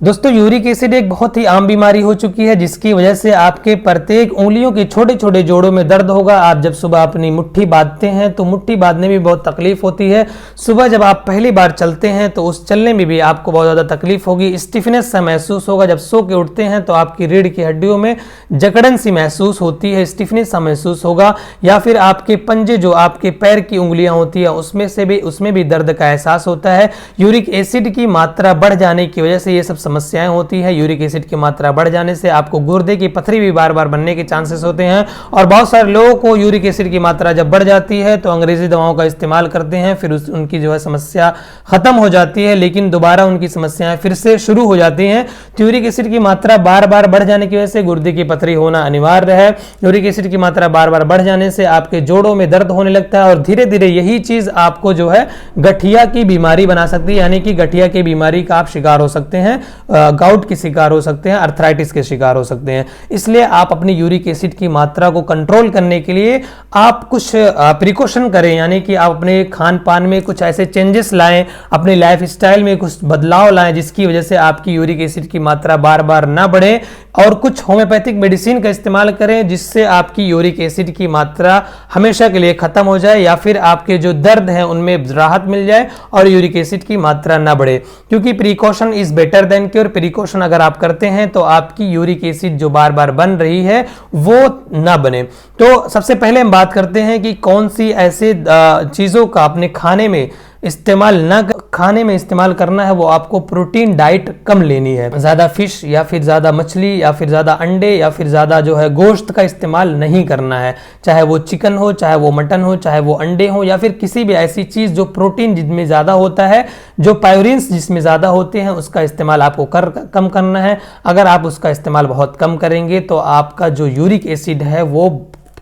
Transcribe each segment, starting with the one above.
दोस्तों, uric acid एक बहुत ही आम बीमारी हो चुकी है जिसकी वजह से आपके प्रत्येक उंगलियों के छोटे छोटे जोड़ों में दर्द होगा। आप जब सुबह अपनी मुट्ठी बांधते हैं तो मुट्ठी बांधने में बहुत तकलीफ होती है। सुबह जब आप पहली बार चलते हैं तो उस चलने में भी आपको बहुत ज़्यादा तकलीफ होगी। स्टिफनेस सा महसूस होगा। जब सो के उठते हैं तो आपकी रीढ़ की हड्डियों में जकड़न सी महसूस होती है, स्टिफनेस सा महसूस होगा। या फिर आपके पंजे जो आपके पैर की उंगलियां होती है उसमें भी दर्द का एहसास होता है। यूरिक एसिड की मात्रा बढ़ जाने की वजह से ये सब समस्याएं होती है। यूरिक एसिड की मात्रा बढ़ जाने से आपको गुर्दे की पथरी भी बार बार बनने के चांसेस होते हैं। और बहुत सारे लोगों को यूरिक एसिड की मात्रा जब बढ़ जाती है तो अंग्रेजी दवाओं का इस्तेमाल करते हैं, फिर उनकी जो है समस्या खत्म हो जाती है, लेकिन दोबारा उनकी समस्याएं फिर से शुरू हो जाती हैं। यूरिक एसिड की मात्रा बार बार बढ़ जाने की वजह से गुर्दे की पथरी होना अनिवार्य है। यूरिक एसिड की मात्रा बार बार बढ़ जाने से आपके जोड़ों में दर्द होने लगता है और धीरे धीरे यही चीज आपको जो है गठिया की बीमारी बना सकती है, यानी कि गठिया की बीमारी का आप शिकार हो सकते हैं, गाउट के शिकार हो सकते हैं, अर्थराइटिस के शिकार हो सकते हैं। इसलिए आप अपनी यूरिक एसिड की मात्रा को कंट्रोल करने के लिए आप कुछ प्रिकॉशन करें, यानी कि आप अपने खान पान में कुछ ऐसे चेंजेस लाएं, अपने लाइफ स्टाइल में कुछ बदलाव लाएं जिसकी वजह से आपकी यूरिक एसिड की मात्रा बार बार ना बढ़े। और कुछ होम्योपैथिक मेडिसिन का इस्तेमाल करें जिससे आपकी यूरिक एसिड की मात्रा हमेशा के लिए खत्म हो जाए, या फिर आपके जो दर्द है उनमें राहत मिल जाए और यूरिक एसिड की मात्रा ना बढ़े। क्योंकि precaution is better than cure. Precaution अगर आप करते हैं तो आपकी यूरिक एसिड जो बार बार बन रही है वो ना बने। तो सबसे पहले हम बात करते हैं कि कौन सी ऐसे चीजों का अपने खाने में इस्तेमाल करना है। वो आपको प्रोटीन डाइट कम लेनी है। ज्यादा फिश या फिर ज्यादा मछली या फिर ज्यादा अंडे या फिर ज्यादा जो है गोश्त का इस्तेमाल नहीं करना है, चाहे वो चिकन हो, चाहे वो मटन हो, चाहे वो अंडे हो, या फिर किसी भी ऐसी चीज जो प्रोटीन जिसमें ज्यादा होता है, जो पायोरिन्स जिसमें ज्यादा होते हैं, उसका इस्तेमाल आपको कम करना है। अगर आप उसका इस्तेमाल बहुत कम करेंगे तो आपका जो यूरिक एसिड है वो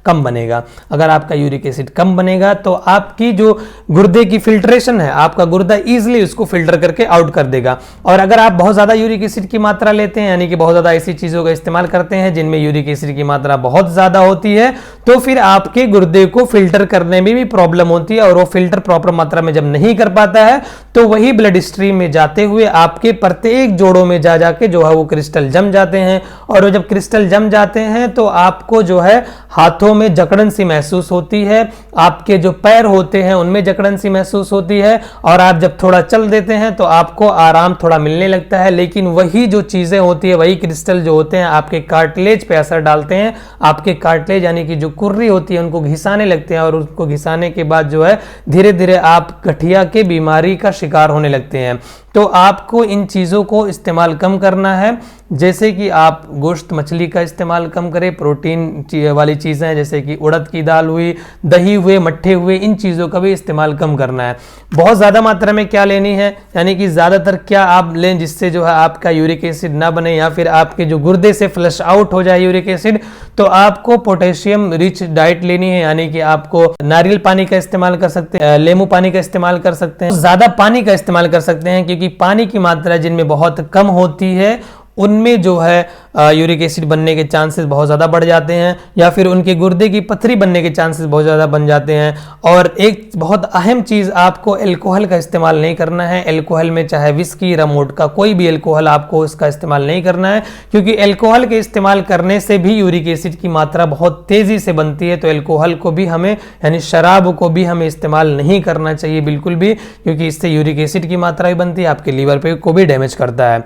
कम बनेगा। अगर आपका यूरिक एसिड कम बनेगा तो आपकी जो गुर्दे की फिल्ट्रेशन है, आपका गुर्दा इजीली उसको फिल्टर करके आउट कर देगा। और अगर आप बहुत ज्यादा यूरिक एसिड की मात्रा लेते हैं, यानी कि बहुत ज्यादा ऐसी चीजों का इस्तेमाल करते हैं जिनमें यूरिक एसिड की मात्रा बहुत ज्यादा होती है, तो फिर आपके गुर्दे को फिल्टर करने में भी प्रॉब्लम होती है। और वो फिल्टर प्रॉपर मात्रा में जब नहीं कर पाता है तो वही ब्लड स्ट्रीम में जाते हुए आपके प्रत्येक जोड़ों में जा जाके जो है वो क्रिस्टल जम जाते हैं। और जब क्रिस्टल जम जाते हैं तो आपको जो है हाथों में जकड़न सी महसूस होती है, आपके जो पैर होते हैं उनमें जकड़न सी महसूस होती है, और आप जब थोड़ा चल देते हैं तो आपको आराम थोड़ा मिलने लगता है। लेकिन वही जो चीजें होती है, वही क्रिस्टल जो होते हैं आपके कार्टिलेज पे असर डालते हैं। आपके कार्टिलेज यानी कि जो कुर्री होती है उनको घिसाने लगते हैं, और उसको घिसाने के बाद जो है धीरे धीरे आप गठिया के बीमारी का शिकार होने लगते हैं। तो आपको इन चीज़ों को इस्तेमाल कम करना है, जैसे कि आप गोश्त मछली का इस्तेमाल कम करें, प्रोटीन वाली चीज़ें जैसे कि उड़द की दाल हुई, दही हुए, मट्ठे हुए, इन चीज़ों का भी इस्तेमाल कम करना है। बहुत ज़्यादा मात्रा में क्या लेनी है, यानी कि ज़्यादातर क्या आप लें जिससे जो है आपका यूरिक एसिड ना बने या फिर आपके जो गुर्दे से फ्लश आउट हो जाए यूरिक एसिड। तो आपको पोटेशियम रिच डाइट लेनी है, यानी कि आपको नारियल पानी का इस्तेमाल कर सकते हैं, लेमू पानी का इस्तेमाल कर सकते हैं, ज़्यादा पानी का इस्तेमाल कर सकते हैं, क्योंकि पानी की मात्रा जिनमें बहुत कम होती है उनमें जो है यूरिक एसिड बनने के चांसेस बहुत ज़्यादा बढ़ जाते हैं, या फिर उनके गुर्दे की पथरी बनने के चांसेस बहुत ज़्यादा बन जाते हैं। और एक बहुत अहम चीज़, आपको अल्कोहल का इस्तेमाल नहीं करना है। अल्कोहल में चाहे विस्की, रम, वोडका, कोई भी अल्कोहल आपको इसका इस्तेमाल नहीं करना है, क्योंकि अल्कोहल के इस्तेमाल करने से भी यूरिक एसिड की मात्रा बहुत तेज़ी से बनती है। तो अल्कोहल को भी हमें, यानी शराब को भी हमें इस्तेमाल नहीं करना चाहिए बिल्कुल भी, क्योंकि इससे यूरिक एसिड की मात्रा भी बनती है, आपके लीवर पे को भी डैमेज करता है।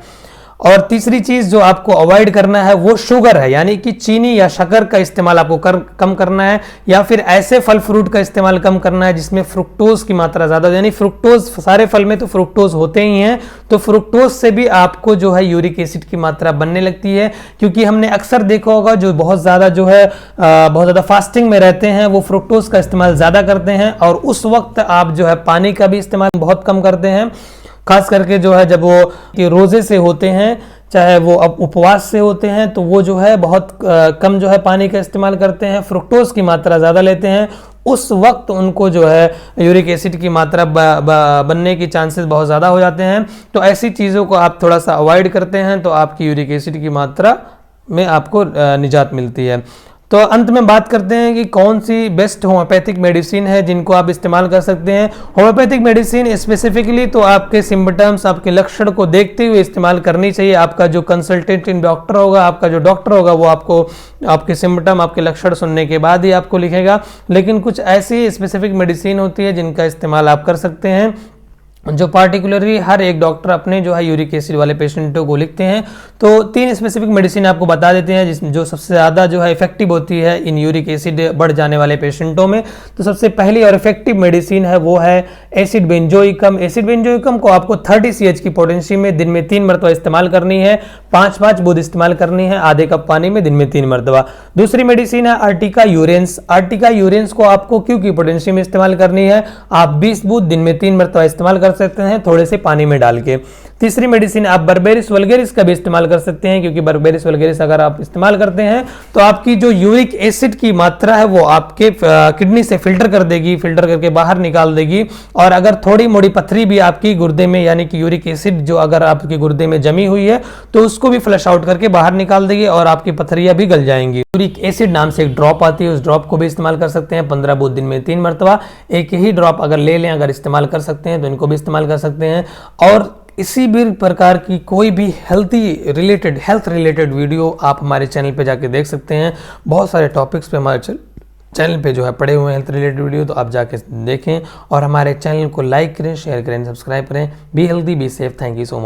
और तीसरी चीज जो आपको अवॉइड करना है वो शुगर है, यानी कि चीनी या शक्कर का इस्तेमाल आपको कम करना है, या फिर ऐसे फल फ्रूट का इस्तेमाल कम करना है जिसमें फ्रुक्टोज की मात्रा ज्यादा, यानी फ्रुक्टोज, सारे फल में तो फ्रुक्टोज होते ही हैं, तो फ्रुक्टोज से भी आपको जो है यूरिक एसिड की मात्रा बनने लगती है। क्योंकि हमने अक्सर देखा होगा जो बहुत ज्यादा जो है बहुत ज्यादा फास्टिंग में रहते हैं वो फ्रुक्टोज का इस्तेमाल ज्यादा करते हैं, और उस वक्त आप जो है पानी का भी इस्तेमाल बहुत कम करते हैं। खास करके जो है जब वो रोजे से होते हैं, चाहे वो अब उपवास से होते हैं, तो वो जो है बहुत कम जो है पानी का इस्तेमाल करते हैं, फ्रुक्टोज की मात्रा ज़्यादा लेते हैं। उस वक्त उनको जो है यूरिक एसिड की मात्रा बनने की चांसेस बहुत ज़्यादा हो जाते हैं। तो ऐसी चीज़ों को आप थोड़ा सा अवॉइड करते हैं तो आपकी यूरिक एसिड की मात्रा में आपको निजात मिलती है। तो अंत में बात करते हैं कि कौन सी बेस्ट होम्योपैथिक मेडिसिन है जिनको आप इस्तेमाल कर सकते हैं। होम्योपैथिक मेडिसिन स्पेसिफिकली तो आपके सिम्टम्स, आपके लक्षण को देखते हुए इस्तेमाल करनी चाहिए। आपका जो कंसल्टेंट डॉक्टर होगा, आपका जो डॉक्टर होगा, वो आपको आपके सिम्टम, आपके लक्षण सुनने के बाद ही आपको लिखेगा। लेकिन कुछ ऐसी स्पेसिफिक मेडिसिन होती है जिनका इस्तेमाल आप कर सकते हैं, जो पार्टिकुलरली हर एक डॉक्टर अपने जो है यूरिक एसिड वाले पेशेंटों को लिखते हैं। तो 3 स्पेसिफिक मेडिसिन आपको बता देते हैं जिस जो सबसे ज़्यादा जो है इफेक्टिव होती है इन यूरिक एसिड बढ़ जाने वाले पेशेंटों में। तो सबसे पहली और इफेक्टिव मेडिसिन है वो है एसिड बेंजोइकम। एसिड बेंजोइकम को आपको 30 CH की पोटेंसी में दिन में 3 मरतबा इस्तेमाल करनी है, 5-5 बूंद इस्तेमाल करनी है आधे कप पानी में दिन में 3 मरतबा। दूसरी मेडिसिन है आर्टिका यूरेंस। आर्टिका यूरेंस को आपको क्यू की पोटेंसी में इस्तेमाल करनी है, आप 20 बूंद दिन में 3 मरतबा इस्तेमाल कर सकते हैं थोड़े से पानी में डाल के। तीसरी मेडिसिन आप बर्बेरिस वल्गेरिस का भी इस्तेमाल कर सकते हैं, क्योंकि बर्बेरिस वल्गेरिस अगर आप इस्तेमाल करते हैं तो आपकी जो यूरिक एसिड की मात्रा है वो आपके किडनी से फिल्टर कर देगी, फिल्टर करके बाहर निकाल देगी। और अगर थोड़ी मोड़ी पथरी भी आपकी गुर्दे में, यानी कि यूरिक एसिड जो अगर आपके गुर्दे में जमी हुई है तो उसको भी फ्लश आउट करके बाहर निकाल देगी और आपकी पथरियां भी गल जाएंगी। यूरिक एसिड नाम से एक ड्रॉप आती है, उस ड्रॉप को भी इस्तेमाल कर सकते हैं 15 बूंद दिन में 3 मरतबा। एक ही ड्रॉप अगर ले लें, अगर इस्तेमाल कर सकते हैं तो इनको भी इस्तेमाल कर सकते हैं। और इसी भी प्रकार की कोई भी हेल्थ रिलेटेड वीडियो आप हमारे चैनल पे जाके देख सकते हैं। बहुत सारे टॉपिक्स पे हमारे चैनल पे जो है पड़े हुए हैं हेल्थ रिलेटेड वीडियो, तो आप जाके देखें और हमारे चैनल को लाइक करें, शेयर करें, सब्सक्राइब करें। Be healthy, be safe. Thank you so much.